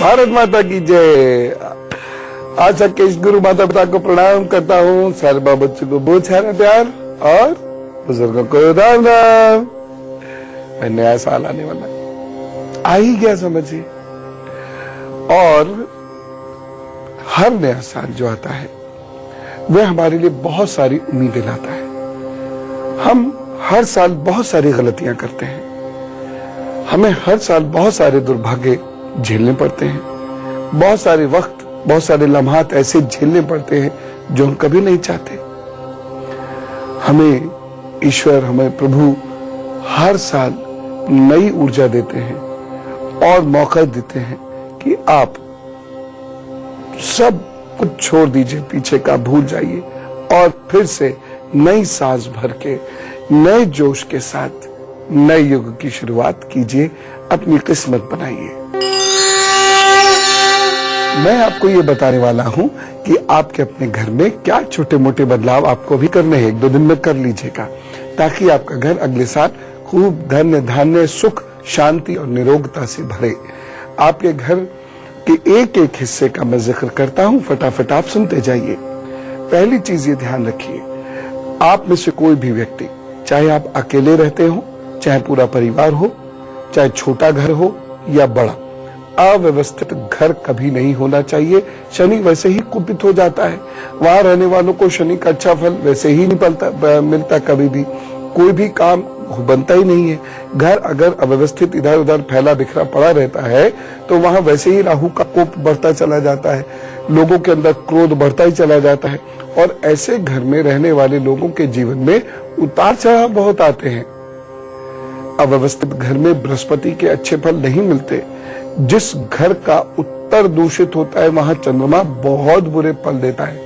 भारत माता की जय। आज सबके इस गुरु माता पिता को प्रणाम करता हूँ। सारे बाबा बच्चों को बहुत सारा प्यार और बुजुर्गों को राम राम। नया साल आने वाला आ ही गया समझिए, और हर नया साल जो आता है वह हमारे लिए बहुत सारी उम्मीदें लाता है। हम हर साल बहुत सारी गलतियां करते हैं, हमें हर साल बहुत सारे दुर्भाग्य झेलने पड़ते हैं, बहुत सारे वक्त, बहुत सारे लम्हात ऐसे झेलने पड़ते हैं जो हम कभी नहीं चाहते। हमें ईश्वर, हमें प्रभु हर साल नई ऊर्जा देते हैं और मौका देते हैं कि आप सब कुछ छोड़ दीजिए, पीछे का भूल जाइए और फिर से नई सांस भर के नए जोश के साथ नए युग की शुरुआत कीजिए, अपनी किस्मत बनाइए। मैं आपको ये बताने वाला हूं कि आपके अपने घर में क्या छोटे मोटे बदलाव आपको भी करने हैं। 1-2 दिन में कर लीजिएगा, ताकि आपका घर अगले साल खूब धन्य धान्य सुख शांति और निरोगता से भरे। आपके घर के एक एक हिस्से का मैं जिक्र करता हूं, फटाफट आप सुनते जाइए। पहली चीज ये ध्यान रखिए, आप में से कोई भी व्यक्ति, चाहे आप अकेले रहते हो, चाहे पूरा परिवार हो, चाहे छोटा घर हो या बड़ा, अव्यवस्थित घर कभी नहीं होना चाहिए। शनि वैसे ही कुपित हो जाता है, वहां रहने वालों को शनि का अच्छा फल वैसे ही नहीं मिलता, कभी भी कोई भी काम बनता ही नहीं है। घर अगर अव्यवस्थित इधर उधर फैला बिखरा पड़ा रहता है तो वहां वैसे ही राहु का कोप बढ़ता चला जाता है, लोगों के अंदर क्रोध बढ़ता ही चला जाता है, और ऐसे घर में रहने वाले लोगों के जीवन में उतार चढ़ाव बहुत आते हैं। अव्यवस्थित घर में बृहस्पति के अच्छे फल नहीं मिलते। जिस घर का उत्तर दूषित होता है वहां चंद्रमा बहुत बुरे फल देता है।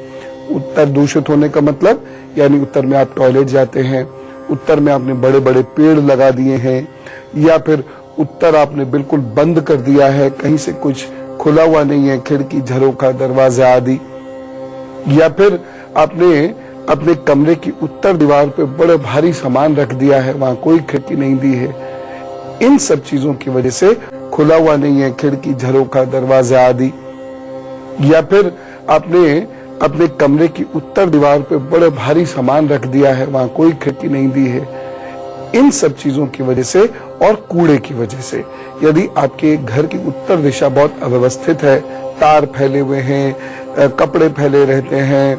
उत्तर दूषित होने का मतलब यानी उत्तर में आप टॉयलेट जाते हैं, उत्तर में आपने बड़े बड़े पेड़ लगा दिए हैं, या फिर उत्तर आपने बिल्कुल बंद कर दिया है, कहीं से कुछ खुला हुआ नहीं है, खिड़की झरोखा दरवाजा आदि, या फिर आपने अपने कमरे की उत्तर दीवार पे बड़े भारी सामान रख दिया है, वहां कोई खिड़की नहीं दी है। इन सब चीजों की वजह से खुला हुआ नहीं है, खिड़की झरोखा दरवाजा आदि, या फिर आपने अपने कमरे की उत्तर दीवार पे बड़े भारी सामान रख दिया है, वहां कोई खिड़की नहीं दी है। इन सब चीजों की वजह से और कूड़े की वजह से, यदि आपके घर की उत्तर दिशा बहुत अव्यवस्थित है, तार फैले हुए हैं, कपड़े फैले रहते हैं,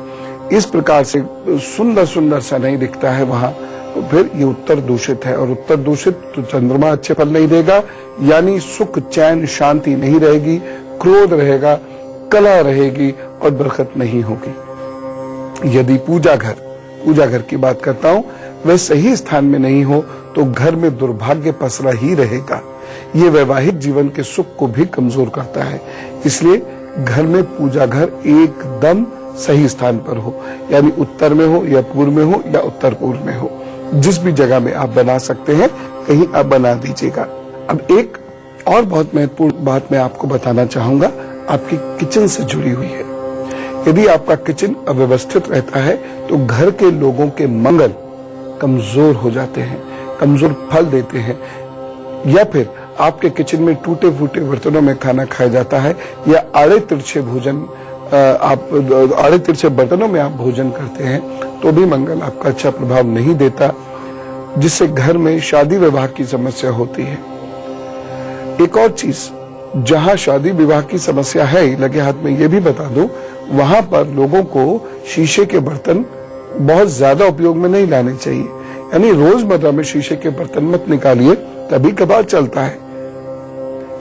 इस प्रकार से सुंदर सुंदर सा नहीं दिखता है वहां, तो फिर ये उत्तर दूषित है। और उत्तर दूषित तो चंद्रमा अच्छे फल नहीं देगा, यानी सुख चैन शांति नहीं रहेगी, क्रोध रहेगा, कला रहेगी और बरकत नहीं होगी। यदि पूजा घर की बात करता हूं, वह सही स्थान में नहीं हो तो घर में दुर्भाग्य पसरा ही रहेगा। ये वैवाहिक जीवन के सुख को भी कमजोर करता है। इसलिए घर में पूजा घर एकदम सही स्थान पर हो, यानी उत्तर में हो या पूर्व में हो या उत्तर पूर्व में हो, जिस भी जगह में आप बना सकते हैं कहीं आप बना दीजिएगा। अब एक और बहुत महत्वपूर्ण बात मैं आपको बताना चाहूंगा, आपकी किचन से जुड़ी हुई है। यदि आपका किचन अव्यवस्थित रहता है तो घर के लोगों के मंगल कमजोर हो जाते हैं, कमजोर फल देते हैं, या फिर आपके किचन में टूटे फूटे बर्तनों में खाना खाया जाता है, या आड़े तिरछे बर्तनों में आप भोजन करते हैं, तो भी मंगल आपका अच्छा प्रभाव नहीं देता, जिससे घर में शादी विवाह की समस्या होती है। एक और चीज, जहां शादी विवाह की समस्या है, लगे हाथ में ये भी बता दूं, वहां पर लोगों को शीशे के बर्तन बहुत ज्यादा उपयोग में नहीं लाने चाहिए। यानी रोजमर्रा में शीशे के बर्तन मत निकालिए, कभी कभार चलता है।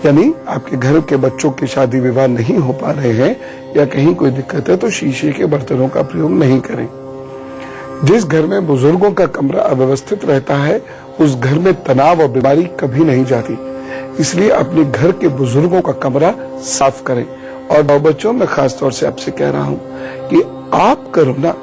यानी आपके घर के बच्चों की शादी विवाह नहीं हो पा रहे हैं या कहीं कोई दिक्कत है तो शीशे के बर्तनों का प्रयोग नहीं करें। जिस घर में बुजुर्गों का कमरा अव्यवस्थित रहता है उस घर में तनाव और बीमारी कभी नहीं जाती। इसलिए अपने घर के बुजुर्गों का कमरा साफ करें। और बच्चों, मैं खास तौर से आपसे कह रहा हूं कि आप करो ना,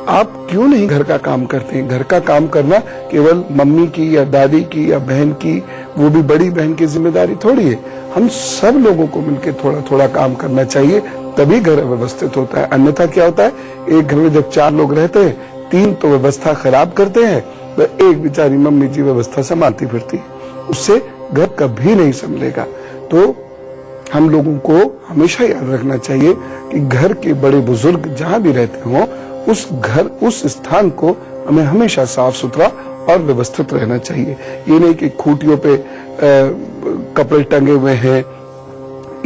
आप क्यों नहीं घर का काम करते हैं? घर का काम करना केवल मम्मी की या दादी की या बहन की, वो भी बड़ी बहन की जिम्मेदारी थोड़ी है। हम सब लोगों को मिलकर थोड़ा थोड़ा काम करना चाहिए, तभी घर व्यवस्थित होता है। अन्यथा क्या होता है, एक घर में जब 4 लोग रहते हैं, 3 तो व्यवस्था खराब करते हैं, तो एक बेचारी मम्मी जी व्यवस्था संभालती फिरती है, उससे घर कभी नहीं संभलेगा। तो हम लोगों को हमेशा याद रखना चाहिए कि घर के बड़े बुजुर्ग जहां भी रहते हों, उस स्थान को हमें हमेशा साफ सुथरा और व्यवस्थित रहना चाहिए। ये नहीं कि खूंटियों पे कपड़े टंगे हुए हैं,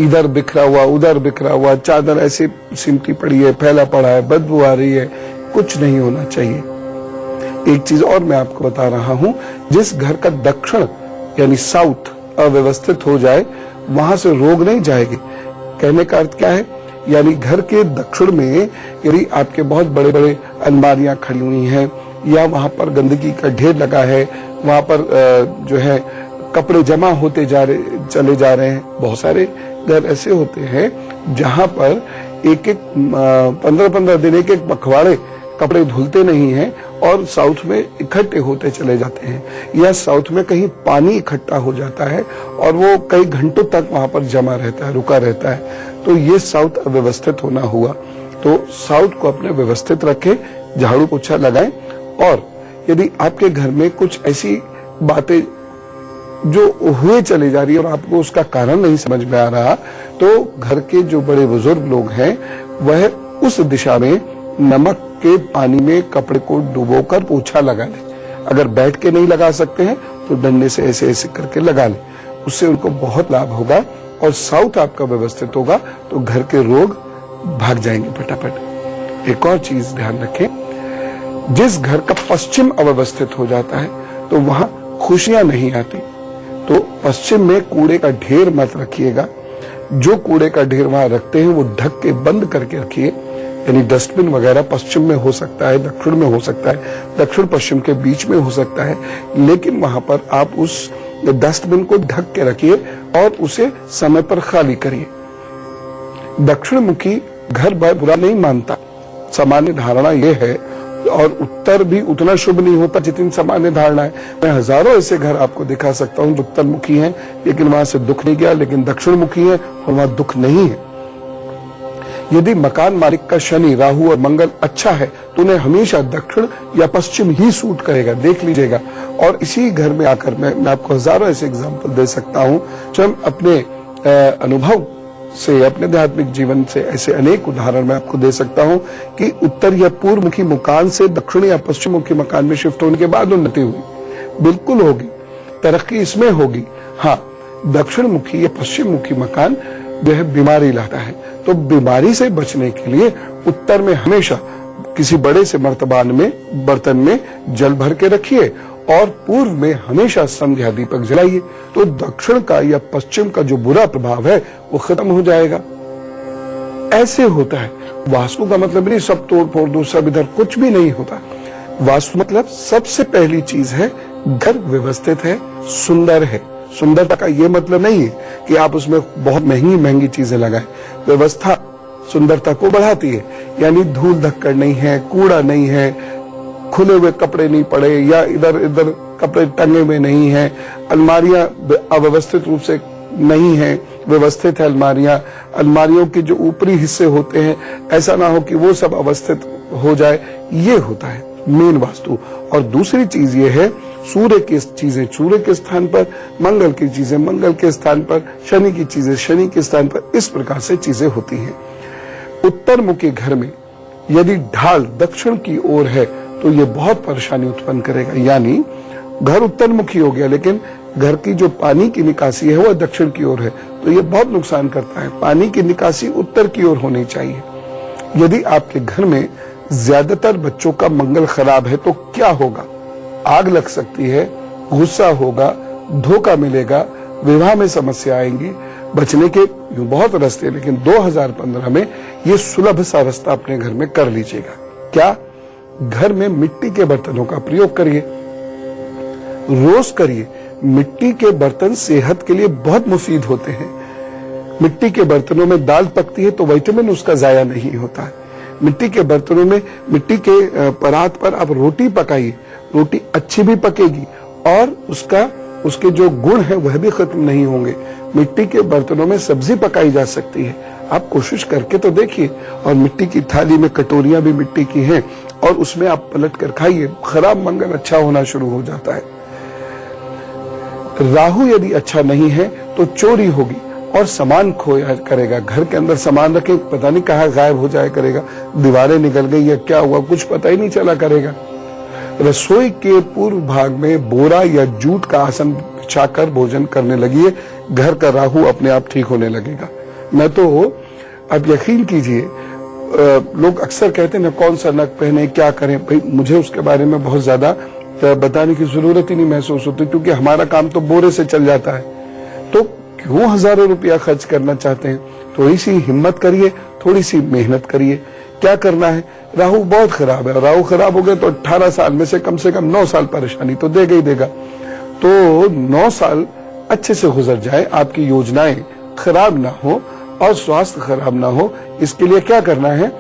इधर बिखरा हुआ उधर बिखरा हुआ, चादर ऐसी सिमटी पड़ी है, फैला पड़ा है, बदबू आ रही है, कुछ नहीं होना चाहिए। एक चीज और मैं आपको बता रहा हूं, जिस घर का दक्षिण यानी साउथ अव्यवस्थित हो जाए वहां से रोग नहीं जाएंगे। कहने का अर्थ क्या है, यानी घर के दक्षिण में यदि आपके बहुत बड़े बड़े अलमारियां खड़ी हुई हैं या वहां पर गंदगी का ढेर लगा है, वहां पर जो है कपड़े जमा होते चले जा रहे हैं। बहुत सारे घर ऐसे होते हैं जहां पर एक 15-15 दिन एक पखवाड़े कपड़े धुलते नहीं हैं और साउथ में इकट्ठे होते चले जाते हैं, या साउथ में कहीं पानी इकट्ठा हो जाता है और वो कई घंटों तक वहां पर जमा रहता है, रुका रहता है। तो ये साउथ अव्यवस्थित होना हुआ। तो साउथ को अपने व्यवस्थित रखें, झाड़ू पोछा लगाएं। और यदि आपके घर में कुछ ऐसी बातें जो हुए चली जा रही है और आपको उसका कारण नहीं समझ में आ रहा, तो घर के जो बड़े बुजुर्ग लोग हैं वह उस दिशा में नमक के पानी में कपड़े को डुबोकर पोछा लगा ले। अगर बैठ के नहीं लगा सकते हैं तो डंडे से ऐसे ऐसे करके लगा ले, उससे उनको बहुत लाभ होगा और साउथ आपका व्यवस्थित होगा तो घर के रोग भाग जाएंगे फटाफट। एक और चीज ध्यान रखें, जिस घर का पश्चिम अव्यवस्थित हो जाता है तो वहां खुशियां नहीं आती। तो पश्चिम में कूड़े का ढेर मत रखिएगा। जो कूड़े का ढेर वहां रखते हैं वो ढक के बंद करके रखिए। यानी डस्टबिन वगैरह पश्चिम में हो सकता है, दक्षिण में हो सकता है, दक्षिण पश्चिम के बीच में हो सकता है, लेकिन वहां पर आप उस डस्टबिन को ढक के रखिए और उसे समय पर खाली करिए। दक्षिण मुखी घर बुरा नहीं मानता, सामान्य धारणा यह है, और उत्तर भी उतना शुभ नहीं होता जितनी सामान्य धारणा है। मैं हजारों ऐसे घर आपको दिखा सकता हूं जो उत्तर मुखी हैं लेकिन वहां से दुख नहीं गया, लेकिन दक्षिण मुखी है और वहां दुख नहीं है। यदि मकान मालिक का शनि, राहु और मंगल अच्छा है तो उन्हें हमेशा दक्षिण या पश्चिम ही सूट करेगा, देख लीजिएगा। और इसी घर में आकर मैं आपको हजारों ऐसे एग्जाम्पल दे सकता हूं जो हम अपने अनुभव से, अपने आध्यात्मिक जीवन से ऐसे अनेक उदाहरण मैं आपको दे सकता हूं कि उत्तर या पूर्व मुखी मकान से दक्षिण या पश्चिम मुखी मकान में शिफ्ट होने के बाद उन्नति हुई, बिल्कुल होगी, तरक्की इसमें होगी। हाँ, दक्षिण मुखी या पश्चिम मुखी मकान जो है बीमारी लाता है, तो बीमारी से बचने के लिए उत्तर में हमेशा किसी बड़े से मर्तबान में बर्तन में जल भर के रखिए और पूर्व में हमेशा संध्या दीपक जलाइए, तो दक्षिण का या पश्चिम का जो बुरा प्रभाव है वो खत्म हो जाएगा। ऐसे होता है। वास्तु का मतलब नहीं सब तोड़ फोड़ दो, सब इधर, कुछ भी नहीं होता। वास्तु मतलब सबसे पहली चीज है घर व्यवस्थित है, सुंदर है। सुंदरता का ये मतलब नहीं है कि आप उसमें बहुत महंगी महंगी चीजें लगाएं। व्यवस्था सुंदरता को बढ़ाती है, यानी धूल धक्कड़ नहीं है, कूड़ा नहीं है, खुले हुए कपड़े नहीं पड़े या इधर इधर कपड़े टंगे हुए नहीं हैं, अलमारियां अव्यवस्थित रूप से नहीं है, व्यवस्थित है अलमारियां। अलमारियों के जो ऊपरी हिस्से होते हैं ऐसा ना हो कि वो सब अवस्थित हो जाए, ये होता है मेन वास्तु। और दूसरी चीज ये है, सूर्य की चीजें सूर्य के स्थान पर, मंगल की चीजें मंगल के स्थान पर, शनि की चीजें शनि के स्थान पर, इस प्रकार से चीजें होती हैं। उत्तर मुखी घर में यदि ढाल दक्षिण की ओर है तो ये बहुत परेशानी उत्पन्न करेगा। यानी घर उत्तर मुखी हो गया लेकिन घर की जो पानी की निकासी है वह दक्षिण की ओर है, तो ये बहुत नुकसान करता है। पानी की निकासी उत्तर की ओर होनी चाहिए। यदि आपके घर में ज्यादातर बच्चों का मंगल खराब है तो क्या होगा? आग लग सकती है, गुस्सा होगा, धोखा मिलेगा, विवाह में समस्या आएंगी। बचने के बहुत रास्ते, लेकिन 2015 में ये सुलभ सा रास्ता अपने घर में कर लीजिएगा। क्या? घर में मिट्टी के बर्तनों का प्रयोग करिए, रोज करिए। मिट्टी के बर्तन सेहत के लिए बहुत मुफीद होते हैं। मिट्टी के बर्तनों में दाल पकती है तो विटामिन उसका जाया नहीं होता है। मिट्टी के बर्तनों में, मिट्टी के परात पर आप रोटी पकाइए, रोटी अच्छी भी पकेगी और उसके जो गुण है वह भी खत्म नहीं होंगे। मिट्टी के बर्तनों में सब्जी पकाई जा सकती है, आप कोशिश करके तो देखिए। और मिट्टी की थाली में कटोरियां भी मिट्टी की हैं और उसमें आप पलट कर खाइए, खराब मंगल अच्छा होना शुरू हो जाता है। राहु यदि अच्छा नहीं है तो चोरी होगी और सामान खोया करेगा। घर के अंदर सामान रखे, पता नहीं कहाँ गायब हो जाया करेगा, दीवारें निकल गई या क्या हुआ कुछ पता ही नहीं चला करेगा। रसोई के पूर्व भाग में बोरा या जूट का आसन बिछाकर भोजन करने लगिए, घर का राहु अपने आप ठीक होने लगेगा। मैं तो अब यकीन कीजिए, लोग अक्सर कहते हैं ना कौन सा नग पहने क्या करें, भाई मुझे उसके बारे में बहुत ज्यादा बताने की जरूरत ही नहीं महसूस होती, क्योंकि हमारा काम तो बोरे से चल जाता है। तो क्यों हजारों रुपया खर्च करना चाहते हैं? थोड़ी सी हिम्मत करिए, थोड़ी सी मेहनत करिए। क्या करना है, राहु बहुत खराब है, राहु खराब हो गए तो 18 साल में से कम 9 साल परेशानी तो देगा ही देगा। तो 9 साल अच्छे से गुजर जाए, आपकी योजनाएं खराब ना हो और स्वास्थ्य खराब ना हो, इसके लिए क्या करना है,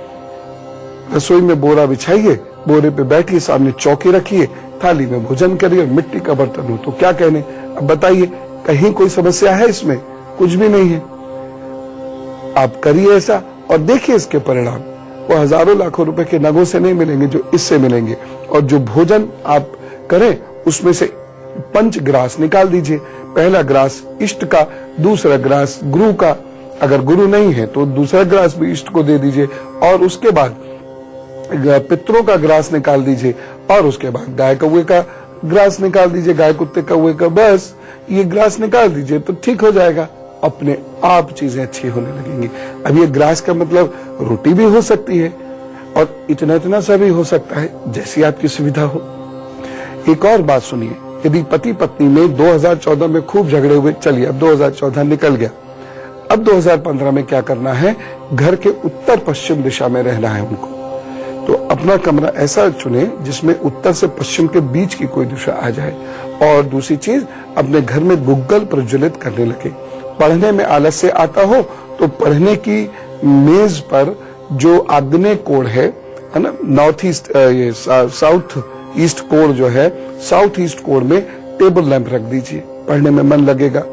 रसोई में बोरा बिछाइए, बोरे पे बैठिए, सामने चौकी रखिए, थाली में भोजन करिए और मिट्टी का बर्तन हो तो क्या कहने। अब बताइए, कहीं कोई समस्या है इसमें? कुछ भी नहीं है। आप करिए ऐसा और देखिए इसके परिणाम। वो हजारों लाखों रुपए के नगों से नहीं मिलेंगे जो इससे मिलेंगे। और जो भोजन आप करें उसमें से पंचग्रास निकाल दीजिए। पहला ग्रास इष्ट का, दूसरा ग्रास गुरु का, अगर गुरु नहीं है तो दूसरा ग्रास भी इष्ट को दे दीजिए, और उसके बाद पितरों का ग्रास निकाल दीजिए, और उसके बाद गाय कौवे का ग्रास निकाल दीजिए, गाय कुत्ते कौवे का, बस ये ग्रास निकाल दीजिए तो ठीक हो जाएगा। अपने आप चीजें अच्छी होने लगेंगी। अब ये ग्रास का मतलब रोटी भी हो सकती है और इतना इतना सा भी हो सकता है, जैसी आपकी सुविधा हो। एक और बात सुनिए, यदि पति पत्नी में 2014 में खूब झगड़े हुए, चलिए अब 2014 निकल गया, अब 2015 में क्या करना है, घर के उत्तर पश्चिम दिशा में रहना है उनको। तो अपना कमरा ऐसा चुने जिसमें उत्तर से पश्चिम के बीच की कोई दिशा आ जाए। और दूसरी चीज, अपने घर में गुग्गल प्रज्वलित करने लगे। पढ़ने में आलस्य आता हो तो पढ़ने की मेज पर जो आग्नेय कोण है ना, नॉर्थ ईस्ट, ये साउथ ईस्ट कोण जो है, साउथ ईस्ट कोण में टेबल लैंप रख दीजिए, पढ़ने में मन लगेगा।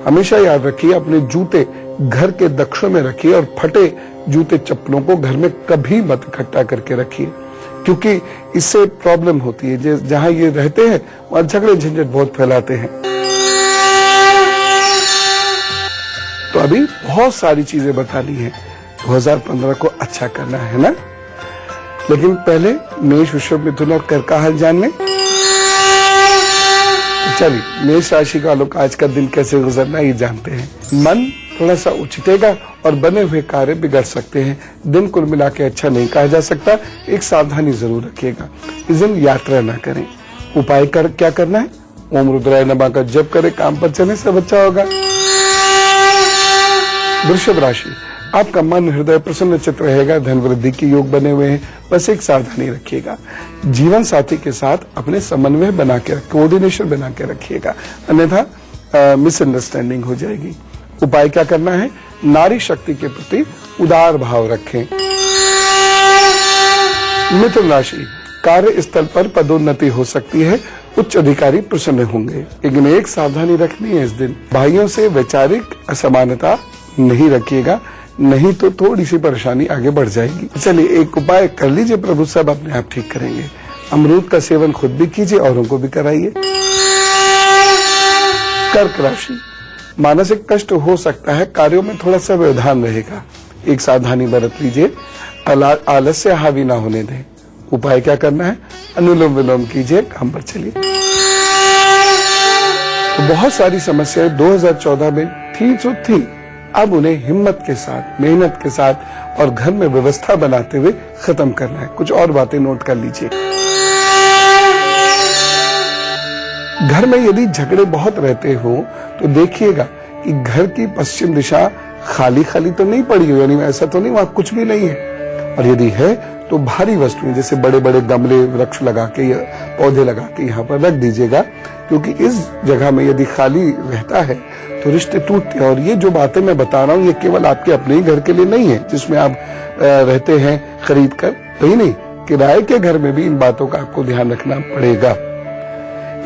हमेशा याद रखिए, अपने जूते घर के दक्षिण में रखिए और फटे जूते चप्पलों को घर में कभी मत इकट्ठा करके रखिए, क्योंकि इससे प्रॉब्लम होती है। जहां ये रहते हैं वहां झगड़े झंझट बहुत फैलाते हैं। तो अभी बहुत सारी चीजें बतानी है, 2015 को अच्छा करना है ना। लेकिन पहले मेष, वृषभ, मिथुन और कर्क का हाल जान लें। चलिए, मेष राशि वालों का आज का दिन कैसे गुजरना ये जानते हैं। मन थोड़ा सा उछटेगा और बने हुए कार्य बिगड़ सकते हैं। दिन कुल मिला के अच्छा नहीं कहा जा सकता, एक सावधानी जरूर रखिएगा। इस दिन यात्रा ना करें। उपाय क्या करना है, ओम रुद्राय नमः का जप करें, काम पर चलने से बच्चा होगा। वृषभ राशि, आपका मन हृदय प्रसन्न चित्त रहेगा, धन वृद्धि के योग बने हुए हैं, बस एक सावधानी रखिएगा। जीवन साथी के साथ अपने समन्वय बना के, कोऑर्डिनेशन बना के रखिएगा, अन्यथा मिसअंडरस्टैंडिंग हो जाएगी। उपाय क्या करना है, नारी शक्ति के प्रति उदार भाव रखें। मिथुन राशि, कार्य स्थल पर पदोन्नति हो सकती है, उच्च अधिकारी प्रसन्न होंगे, लेकिन एक सावधानी रखनी है इस दिन, भाइयों से वैचारिक असमानता नहीं रखिएगा, नहीं तो थोड़ी सी परेशानी आगे बढ़ जाएगी। चलिए एक उपाय कर लीजिए, प्रभु सब अपने आप ठीक करेंगे। अमरूद का सेवन खुद भी कीजिए, औरों को भी कराइए। कर्क राशि, मानसिक कष्ट हो सकता है, कार्यों में थोड़ा सा व्यवधान रहेगा, एक सावधानी बरत लीजिए, आलस्य हावी ना होने दें। उपाय क्या करना है, अनुलोम विलोम कीजिए, काम पर चलिए। तो बहुत सारी समस्याएं 2014 में थी तो थी, अब उन्हें हिम्मत के साथ, मेहनत के साथ और घर में व्यवस्था बनाते हुए खत्म करना है। कुछ और बातें नोट कर लीजिए। घर में यदि झगड़े बहुत रहते हो तो देखिएगा कि घर की पश्चिम दिशा खाली खाली तो नहीं पड़ी हो, यानी ऐसा तो नहीं वहां कुछ भी नहीं है। और यदि है तो भारी वस्तुएं जैसे बड़े बड़े गमले, वृक्ष लगा के या पौधे लगा के यहाँ पर रख दीजिएगा, क्योंकि इस जगह में यदि खाली रहता है तो रिश्ते टूटते हैं। और ये जो बातें मैं बता रहा हूँ ये केवल आपके अपने ही घर के लिए नहीं है जिसमें आप रहते हैं खरीद कर, वही नहीं, किराए के घर में भी इन बातों का आपको ध्यान रखना पड़ेगा।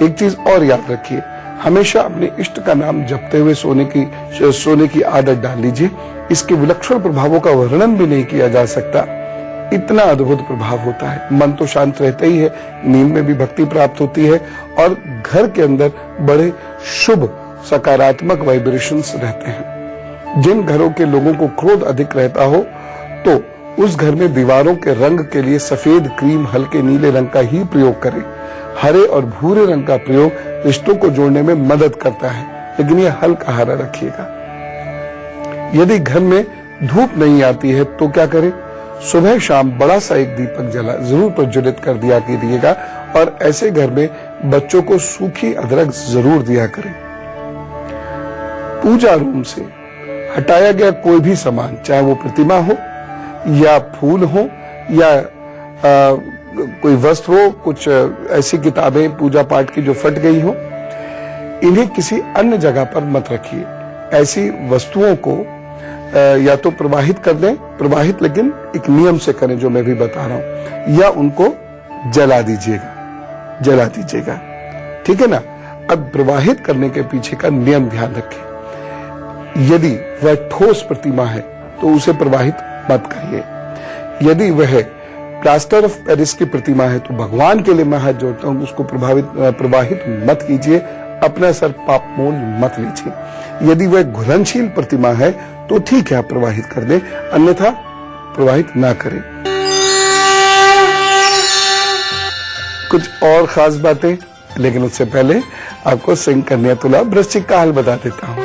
एक चीज और याद रखिए, हमेशा अपने इष्ट का नाम जपते हुए सोने की आदत डाल लीजिए। इसके विलक्षण प्रभावों का वर्णन भी नहीं किया जा सकता, इतना अद्भुत प्रभाव होता है। मन तो शांत रहता ही है, नींद में भी भक्ति प्राप्त होती है और घर के अंदर बड़े शुभ सकारात्मक वाइब्रेशंस रहते हैं। जिन घरों के लोगों को क्रोध अधिक रहता हो तो उस घर में दीवारों के रंग के लिए सफेद, क्रीम, हल्के नीले रंग का ही प्रयोग करें। हरे और भूरे रंग का प्रयोग रिश्तों को जोड़ने में मदद करता है, लेकिन यह हल्का हरा रखिएगा। यदि घर में धूप नहीं आती है तो क्या करें? सुबह शाम बड़ा सा एक दीपक जरूर प्रज्वलित कर दिया कीजिएगा और ऐसे घर में बच्चों को सूखी अदरक जरूर दिया करें। पूजा रूम से हटाया गया कोई भी सामान, चाहे वो प्रतिमा हो या फूल हो या कोई वस्त्र हो, कुछ ऐसी किताबें पूजा पाठ की जो फट गई हो, इन्हें किसी अन्य जगह पर मत रखिए। ऐसी वस्तुओं को या तो प्रवाहित कर दें, प्रवाहित लेकिन एक नियम से करें जो मैं भी बता रहा हूं, या उनको जला दीजिएगा, ठीक है ना। अब प्रवाहित करने के पीछे का नियम ध्यान रखें। यदि वह ठोस प्रतिमा है तो उसे प्रवाहित मत करिए। यदि वह प्लास्टर ऑफ पेरिस की प्रतिमा है तो भगवान के लिए मैं हाथ जोड़ता हूं, उसको प्रवाहित मत कीजिए, अपना सर पाप मोल मत लीजिए। यदि वह घुलनशील प्रतिमा है तो ठीक है, आप प्रवाहित कर दें, अन्यथा प्रवाहित ना करें। कुछ और खास बातें, लेकिन उससे पहले आपको सिंह, कन्या, तुला, वृश्चिक का हाल बता देता हूं।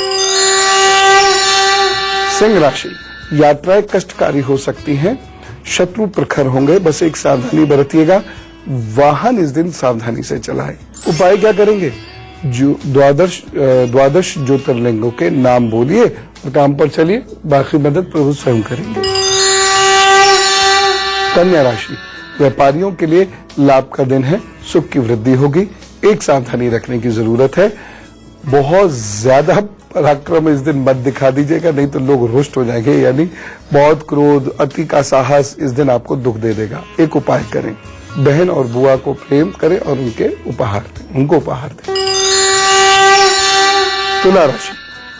सिंह राशि, यात्राएं कष्टकारी हो सकती हैं, शत्रु प्रखर होंगे, बस एक सावधानी बरतिएगा। वाहन इस दिन सावधानी से चलाएं। उपाय क्या करेंगे? जो द्वादश ज्योतिर्लिंगों के नाम बोलिए और काम पर चलिए, बाकी मदद प्रभु स्वयं करेंगे। कन्या राशि, व्यापारियों के लिए लाभ का दिन है, सुख की वृद्धि होगी। एक सावधानी रखने की जरूरत है, बहुत ज्यादा पराक्रम इस दिन मत दिखा दीजिएगा, नहीं तो लोग रुष्ट हो जाएंगे, यानी बहुत क्रोध, अति का साहस इस दिन आपको दुख दे देगा। एक उपाय करें, बहन और बुआ को प्रेम करें और उनको उपहार दें। तुला राशि,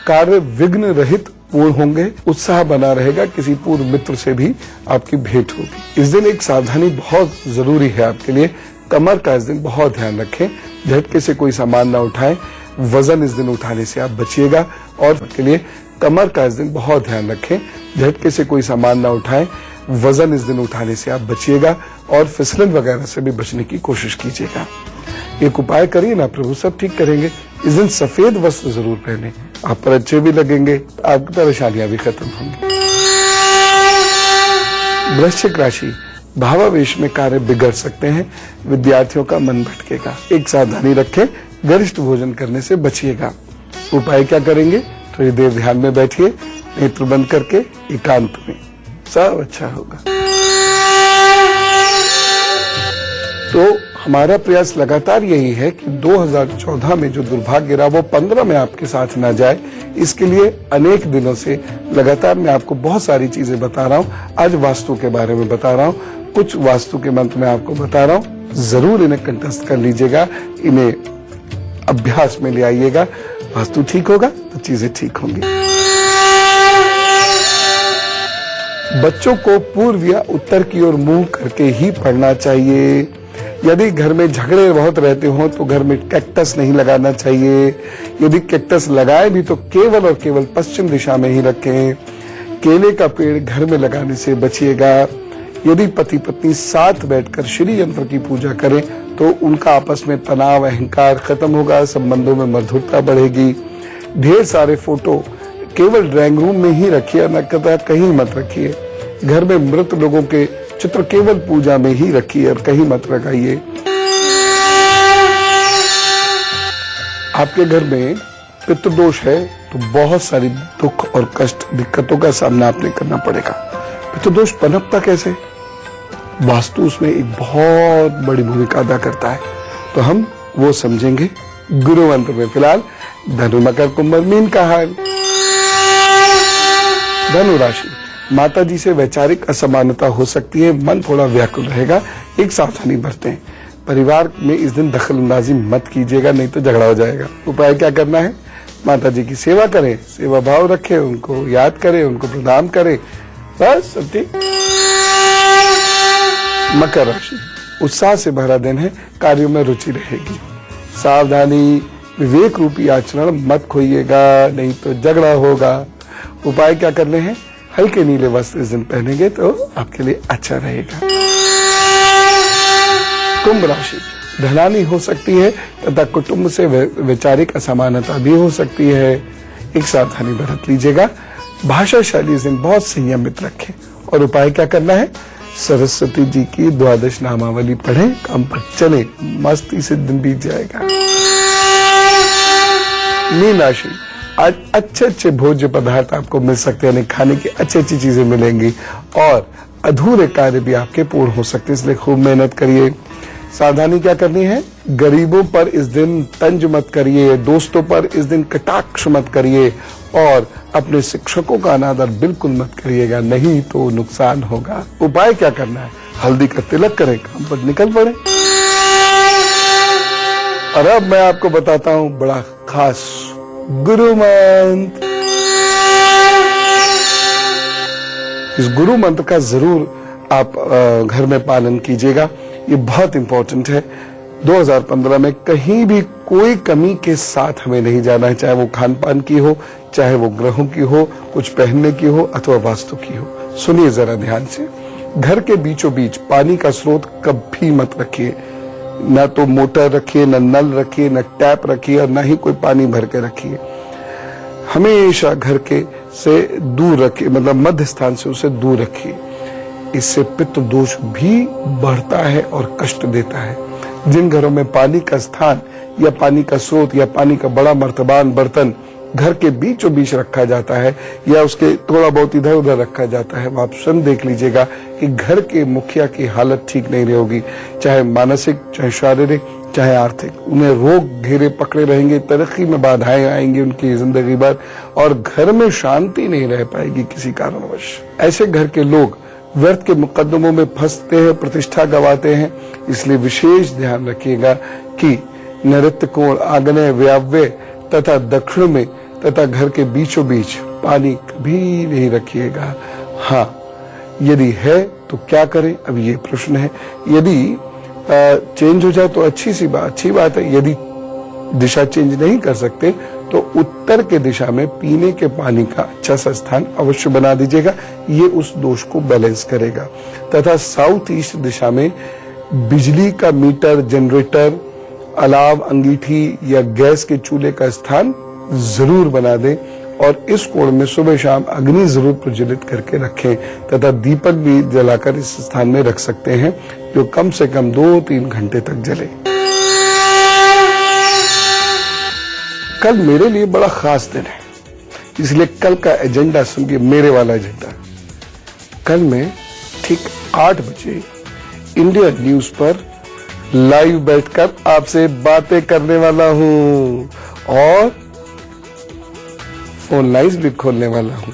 कार्य विघ्न रहित पूर्ण होंगे, उत्साह बना रहेगा, किसी पूर्व मित्र से भी आपकी भेंट होगी। इस दिन एक सावधानी बहुत जरूरी है आपके लिए, कमर का इस दिन बहुत ध्यान रखें, झटके से कोई सामान ना उठाएं, वजन इस दिन उठाने से आप बचिएगा। और के लिए कमर का इस दिन बहुत ध्यान रखें, झटके से कोई सामान ना उठाएं, वजन इस दिन उठाने से आप बचिएगा और फिसलन वगैरह से भी बचने की कोशिश कीजिएगा। एक उपाय करिए ना, प्रभु सब ठीक करेंगे। इस दिन सफेद वस्त्र जरूर पहने, आप पर अच्छे भी लगेंगे, आपकी परेशानियां भी खत्म होंगी। वृश्चिक राशि, भावावेश में कार्य बिगड़ सकते हैं, विद्यार्थियों का मन भटकेगा। एक सावधानी रखें, गरिष्ठ भोजन करने से बचिएगा। उपाय क्या करेंगे? थोड़ी देर ध्यान में बैठिए, नेत्र बंद करके एकांत में, सब अच्छा होगा। तो हमारा प्रयास लगातार यही है कि 2014 में जो दुर्भाग्य रहा वो 15 में आपके साथ ना जाए। इसके लिए अनेक दिनों से लगातार मैं आपको बहुत सारी चीजें बता रहा हूँ। आज वास्तु के बारे में बता रहा हूँ, कुछ वास्तु के मंत्र मैं आपको बता रहा हूँ, जरूर इन्हें कंठस्थ कर लीजिएगा, इन्हें अभ्यास में ले आइएगा। वास्तु ठीक होगा तो चीजें ठीक होंगी। बच्चों को पूर्व या उत्तर की ओर मुंह करके ही पढ़ना चाहिए। यदि घर में झगड़े बहुत रहते हो तो घर में कैक्टस नहीं लगाना चाहिए। यदि कैक्टस लगाए भी तो केवल और केवल पश्चिम दिशा में ही रखें। केले का पेड़ घर में लगाने से बचिएगा। यदि पति पत्नी साथ बैठकर श्री यंत्र की पूजा करें तो उनका आपस में तनाव, अहंकार खत्म होगा, संबंधों में मधुरता बढ़ेगी। ढेर सारे फोटो केवल ड्राइंग रूम में ही रखिए, न कहीं मत रखिए। घर में मृत लोगों के चित्र केवल पूजा में ही रखिए और कहीं मत लगाइए। आपके घर में पितृदोष है तो बहुत सारी दुख और कष्ट, दिक्कतों का सामना आपने करना पड़ेगा। पितृदोष पनपता कैसे? वास्तु उसमें एक बहुत बड़ी भूमिका अदा करता है, तो हम वो समझेंगे गुरु मंत्र में। फिलहाल धनु, मकर, कुंभ, मीन का हाल। धनु राशि, माता जी से वैचारिक असमानता हो सकती है, मन थोड़ा व्याकुल रहेगा, एक सावधानी बरतें। परिवार में इस दिन दखल अंदाजी मत कीजिएगा, नहीं तो झगड़ा हो जाएगा। उपाय क्या करना है? माता जी की सेवा करें, सेवा भाव रखें, उनको याद करें, उनको प्रणाम करें, बस सब ठीक। मकर राशि, उत्साह से भरा दिन है, कार्यों में रुचि रहेगी। सावधानी, विवेक रूपी आचरण मत खोइएगा, नहीं तो झगड़ा होगा। उपाय क्या करने हैं? हल्के नीले वस्त्र इस दिन पहनेंगे तो आपके लिए अच्छा रहेगा। कुंभ राशि धनानी हो सकती है तथा कुटुंब से वैचारिक असमानता भी हो सकती है। एक सावधानी बरत लीजिएगा। भाषा शैली इस दिन बहुत संयमित रखें। और उपाय क्या करना है? सरस्वती जी की द्वादश नामावली पढ़ें, काम पर चले, मस्ती से दिन बीत जाएगा। मीन राशि आज अच्छे भोज्य पदार्थ आपको मिल सकते हैं, यानी खाने की अच्छी चीजें मिलेंगी और अधूरे कार्य भी आपके पूर्ण हो सकते हैं, इसलिए खूब मेहनत करिए। सावधानी क्या करनी है? गरीबों पर इस दिन तंज मत करिए, दोस्तों पर इस दिन कटाक्ष मत करिए और अपने शिक्षकों का अनादर बिल्कुल मत करिएगा, नहीं तो नुकसान होगा। उपाय क्या करना है? हल्दी का तिलक करें, काम पर निकल पड़े। और अब मैं आपको बताता हूं बड़ा खास गुरु मंत्र। इस गुरु मंत्र का जरूर आप घर में पालन कीजिएगा, ये बहुत इंपॉर्टेंट है। 2015 में कहीं भी कोई कमी के साथ हमें नहीं जाना है, चाहे वो खान पान की हो, चाहे वो ग्रहों की हो, कुछ पहनने की हो अथवा वास्तु की हो। सुनिए जरा ध्यान से। घर के बीचों बीच पानी का स्रोत कभी मत रखिए, न तो मोटर रखिए, न नल रखिए, न टैप रखिए और न ही कोई पानी भर के रखिए। हमेशा घर के से दूर रखिए, मतलब मध्य स्थान से उसे दूर रखिए। इससे पितृ दोष भी बढ़ता है और कष्ट देता है। जिन घरों में पानी का स्थान या पानी का स्रोत या पानी का बड़ा मर्तबान बर्तन घर के बीचों बीच रखा जाता है या उसके थोड़ा बहुत इधर उधर रखा जाता है, आप स्वयं देख लीजिएगा कि घर के मुखिया की हालत ठीक नहीं रहेगी, चाहे मानसिक, चाहे शारीरिक, चाहे आर्थिक। उन्हें रोग घेरे पकड़े रहेंगे, तरक्की में बाधाएं आएंगी उनकी जिंदगी भर और घर में शांति नहीं रह पाएगी किसी कारणवश। ऐसे घर के लोग व्यर्थ के मुकदमों में फंसते हैं, प्रतिष्ठा गंवाते हैं। इसलिए विशेष ध्यान रखिएगा कि नैऋत्य कोण, आग्नेय, वायव्य तथा दक्षिण में तथा घर के बीचों बीच पानी कभी नहीं रखिएगा। हाँ, यदि है तो क्या करें, अब ये प्रश्न है। यदि चेंज हो जाए तो अच्छी बात है। यदि दिशा चेंज नहीं कर सकते तो उत्तर के दिशा में पीने के पानी का अच्छा सा स्थान अवश्य बना दीजिएगा, ये उस दोष को बैलेंस करेगा। तथा साउथ ईस्ट दिशा में बिजली का मीटर, जनरेटर, अलाव, अंगीठी या गैस के चूल्हे का स्थान जरूर बना दें और इस कोण में सुबह शाम अग्नि जरूर प्रज्वलित करके रखें तथा दीपक भी जलाकर इस स्थान में रख सकते हैं, जो कम से कम 2-3 घंटे तक जले। कल मेरे लिए बड़ा खास दिन है, इसलिए कल का एजेंडा सुनिए, मेरे वाला एजेंडा। कल मैं ठीक 8 बजे इंडिया न्यूज पर लाइव बैठकर आपसे बातें करने वाला हूं और फोन लाइन्स भी खोलने वाला हूं।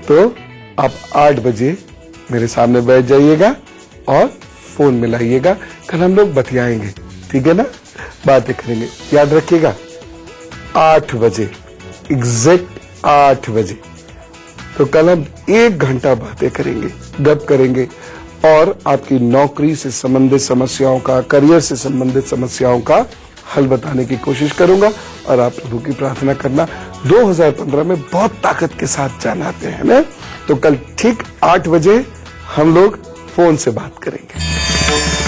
तो आप 8 बजे मेरे सामने बैठ जाइएगा और फोन मिलाइएगा। कल हम लोग बतियाएंगे, ठीक है ना, बातें करेंगे। याद रखिएगा 8 बजे, एग्जैक्ट 8 बजे। तो कल हम 1 घंटा बातें करेंगे, गप करेंगे और आपकी नौकरी से संबंधित समस्याओं का, करियर से संबंधित समस्याओं का हल बताने की कोशिश करूंगा। और आप प्रभु की प्रार्थना करना 2015 में बहुत ताकत के साथ चाहते हैं ना। तो कल ठीक 8 बजे हम लोग फोन से बात करेंगे।